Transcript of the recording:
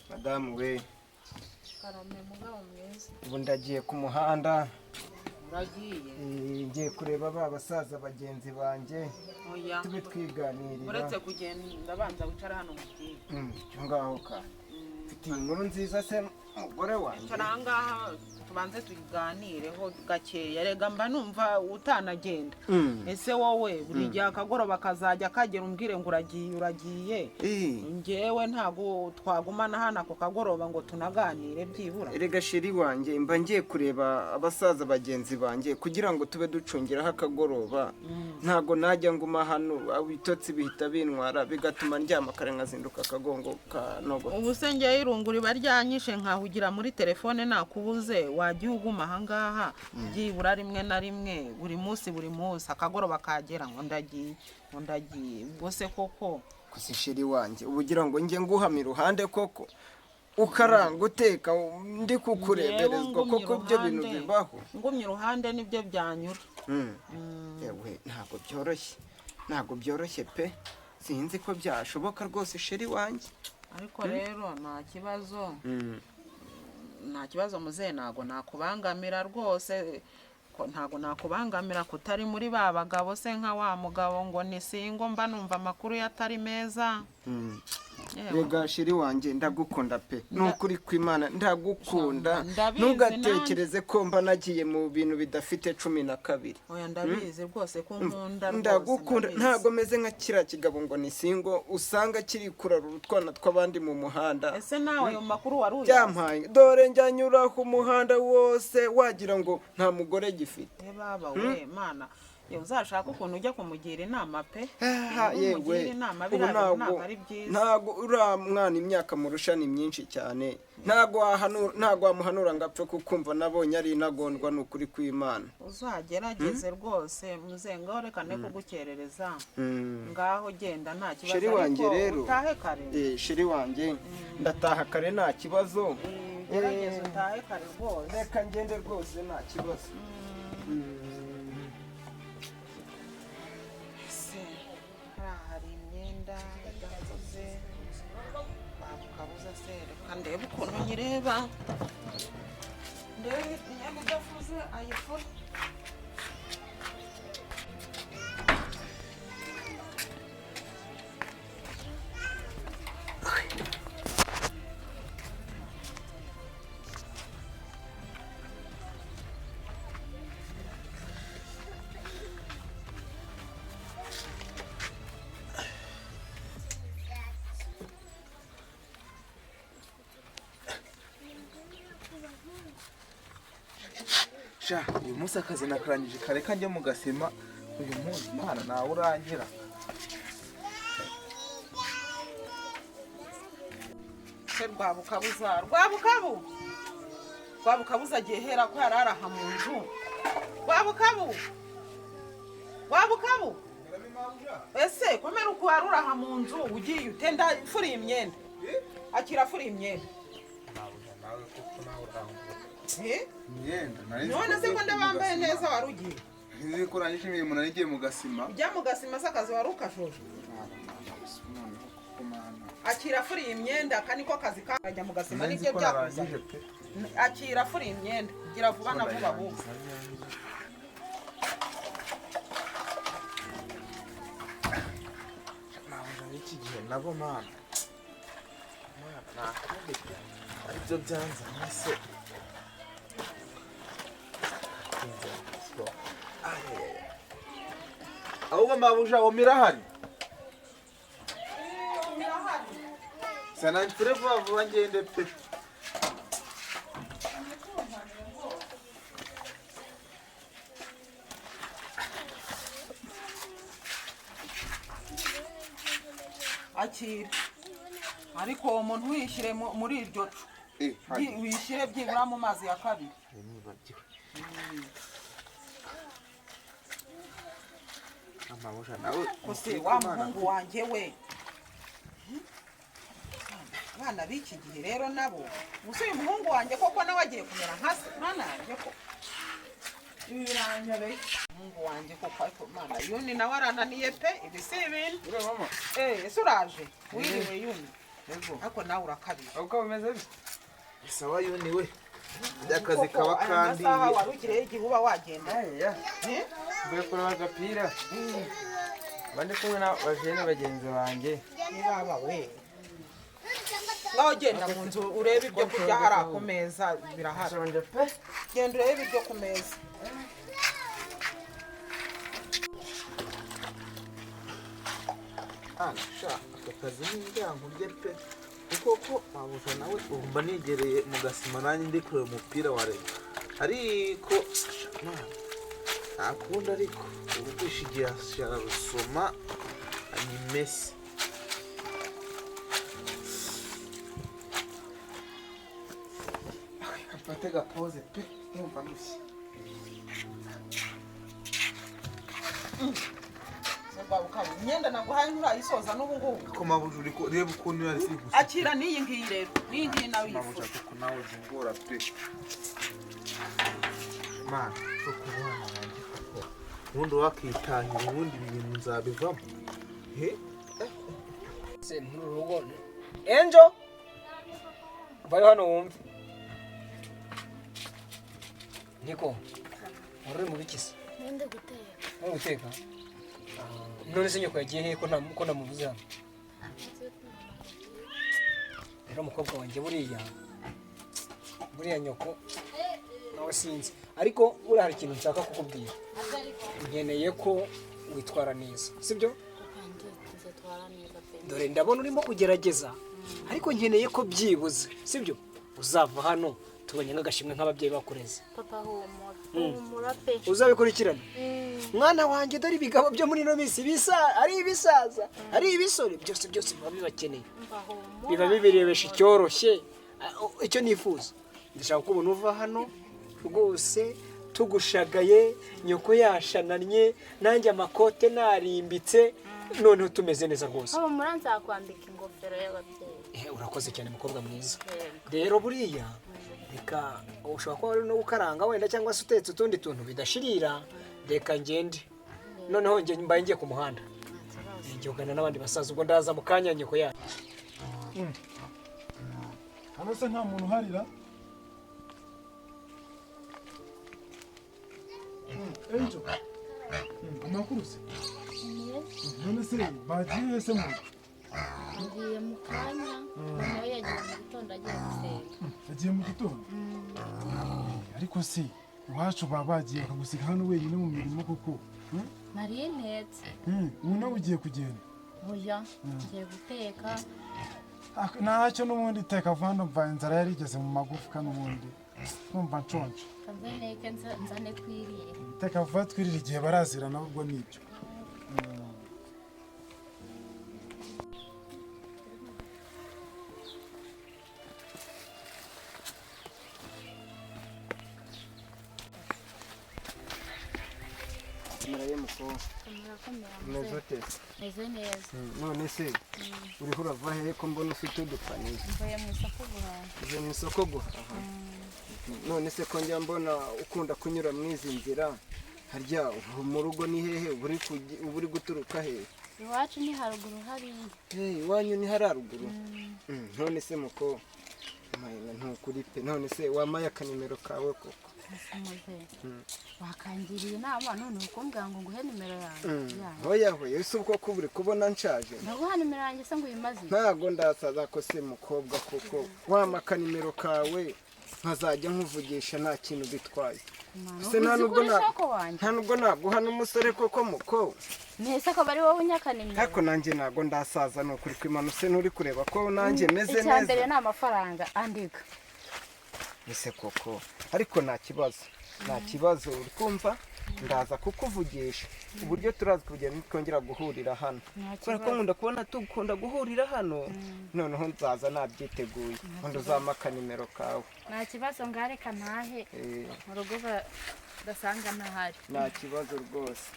Madamu we karame mugabo mwiza ubu ndagiye ku muhanda uragiye ngiye kureba ba basaza bagenzi banjye oya tube twiganirira uretse kugenda banza wicara hano mubwire cyo ngaho ka mfite inkuru nziza se mugore wanjye icara ahangaha tubanze tuganireho gakeya rega mba numva utanagenda ese wowe buri gihe akagoroba kazajya kagera umbwire ngo uragiye njyewe ntago twagumana hano ako kagoroba ngo tunaganire byibura erega sheri wanjye mba ngiye kureba abasaza bagenzi banjye kugira ngo tube ducungiraho akagoroba ntago najya nguma hano ibitotsi bihita bintwara bigatuma ndyama kare nkazinduka akagongo kanogo ubu se ngewe irungu riba ryanyishe nkahugira muri telefone nakubuze wajya uguma ahangaha byibura rimwe na rimwe buri munsi akagoroba kagera ngo ndagiye ubwo se koko gusa sheri wanjye ubugira ngo njye nguhama iruhande koko ukaranga uteka ndi kukureberezwa koko ibyo bintu bibaho ngumye iruhande nibyo byanyura yewe ntabwo byoroshye pe sinzi ko byashoboka rwose sheri wanjye ariko rero nta kibazo muzehe ntago nakubangamira rwose ntago nakubangamira kutari muri ba bagabo se nka wa mugabo ngo ni singo mba numva amakuru yatari meza rega sheri wanjye ndagukunda pe nukuri kw'Imana ndagukunda ntugatekereze ko mba nagiye mu bintu bidafite 12 oya ndabizi rwose ko nkunda ndagukunda ntago meze nka kira kigabo ngo ni singo usanga kiri kurarura utwana tw'abandi mu muhanda ese nawe ayo makuru wari uzi byampaye dore njyanyura ku muhanda wose wagira ngo nta mugore gifite baba we mana uzashaka ukuntu ujya kumugira inama pe yewe ntago uriya mwana imyaka murusha ni myinshi cyane ntago wamuhanura ngo apfe kukumva nabonye ari intagondwa ni ukuri kw'Imana uzagerageze rwose muzengaho reka ne kugukerereza ngaho genda nta kibazo sheri wanjye rero utahe kare sheri wanjye ndataha kare nta kibazo gerageza utahe kare rwose reka ngende rwose nta kibazo hari imyenda idakoze babukabuza se reka ndebe ukuntu nyireba ndebe imyenda idafuze ayifure uyu munsi akazi nakarangije kare kanjye mu gasima uyu munsi Imana nawe urangira rwabukabuza agiye hera ko yari araha mu nzu rwabukabu ese komera uko wari uraha mu nzu ugiye utenda furiye imyenda akira furiye imyenda none se ko ndabambaye neza wari ugiye nzi ko urangije imirimo narigiye mu gasima ujya mu gasima se akazi wari ukashoje akira furiye imyenda aka niko kazi kajya mu gasima nibyo byakuza akira furiye imyenda gira vuba na vuba buba iki gihe nabo mana aribyo byanzanye se ahubwo mabuja umirahari sana nture vuba vuba ngende pe akira ariko uwo muntu wishyire muri iryo cu wishyire byibura mu mazi ya kabiri kose wa muhungu wanjye we abana b'iki gihe rero nabo gusa uyu muhungu wanjye koko nawe agiye kumera nka se mwana yanjye ko biranyobeye mungu wanjye kuko ariko mana yuni nawe arananiye pe ibi si ibintu ure mama ese uraje wiriwe yuni Yego. ariko nawe urakabije uko bimeze bite Sawa yuni we. Akazi kaba kandi. amasaha wari ugireyo igihe uba wagenda ya mvuye kureba agapira bandi kumwe na bajene bagenzi banjye nibaba we ngaho genda mu nzu urebe ibyo kurya hari ku meza birahari nshonje pe genda urebe ibyo ku meza Sha aka kazi n'injyango urye pe kuko mabuja nawe umva nigereye mu gasima nanjye ndi kureba umupira wa Rayon ariko ntakunda ariko ubu kwishigiye ashaka gusoma ni Messi mfate gapoze pe numva ndushye imyenda naguhaye nturayisoza n'ubu ngubu ko mabuja uri reba ukuntu yari siri gusa akira n'iyi ngiyi rero n'iyi ngiyi nawe mabuja yifuza kuko nawe zingora pe mana cyo kubona yanjye kuko ubundi wakitahira ubundi ibintu nzabivamo se muri urugo Enjo vayo hano wumve niko uri mu bikisi Ninde guteka? muri guteka none se nyoko yagiye he ko namuvuze hano rero umukobwa wanjye buriya nyoko nawe sinzi ariko buriya hari ikintu nshaka kukubwira nkeneye ko witwara neza sibyo dore ndabona urimo kugerageza ariko nkeneye ko byibuze sibyo uzava hano tubonye nk'agashimwe nk'ababyeyi bakureze Papa humura pe. uzabikurikirana mwana wanjye dore ibigabo byo muri ino minsi ari ibisaza ari ibisore byose biba bibakeneye biba bibirebesha icyoroshye icyo nifuza ndashaka ko ubona uva hano rwose tugushagaye nyoko yashananye nanjye amakote narimbitse noneho tumeze neza rwose Humura nzakwambika ingofero y'ababyeyi. urakoze cyane mukobwa mwiza rero buriya reka ushobora kuba uri no gukaranga wenda cyangwa se utetse utundi tuntu bidashirira reka ngende noneho mbaye ngiye ku muhanda ngiye kuganira n'abandi basaza ubwo ndaza mu kanya nyoko yacu hano se nta muntu uharira Enjo amakuru se none se bagiye se mu Ngiye mu kanya nawe yagiye mu gitondo agiye gusenga. yagiye mu gitondo ariko se iwacu baba bagiye bakagusiga hano wenyine mu mirimo kuko Nari ntetse. ubu nawe ugiye kugenda Oya ngiye guteka. ntacyo n'ubundi iteka vando mva inzara yarigeze mu magufwa n'ubundi numva nshonje Kazeneke nzane twiriye. iteka vuba twirira igihe barazira nabo ubwo nibyo muraye mukobwa umeze ute Meze neza. none se uriho urava hehe ko mbona ufite udupaniye Mvuye mu isoko guhaha. uvuye mu isoko guhaha none se ko njya mbona ukunda kunyura mu izi nzira harya mu rugo ni hehe uba uri guturuka hehe Iwacu ni haruguru hariya. iwanyu ni hararuguru none se muko ntukuri pe none se wamaye akanimero kawe koko Wakangiriye inama none ukumbwira ngo nguhe nimero yanjye. hoya hoya ese ubwo ko uri kubona nshaje Ndaguha nimero yanjye se ngo uyimaze. ntago ndasaza ko se mukobwa kuko wama akanimero kawe nkazajya nkuvugisha nta kintu bitwaye se nta nubwo naguha n'umusore koko muko Nese ko bari wowe unyakanimero. ariko nanjye ntago ndasaza ni ukuri kwimana se nturi kureba ko nanjye meze Icya mbere neza ni amafaranga andika. ese koko ariko nta kibazo uri kumva ndaza kukuvugisha uburyo turazi kugenda twongera guhurira hano kubera ko nkunda kubona dukunda guhurira hano noneho nzaza nabyiteguye undi uzampa akanimero kawe Nta kibazo ngareka ntahe. Mu rugo basanga ntahari. nta kibazo rwose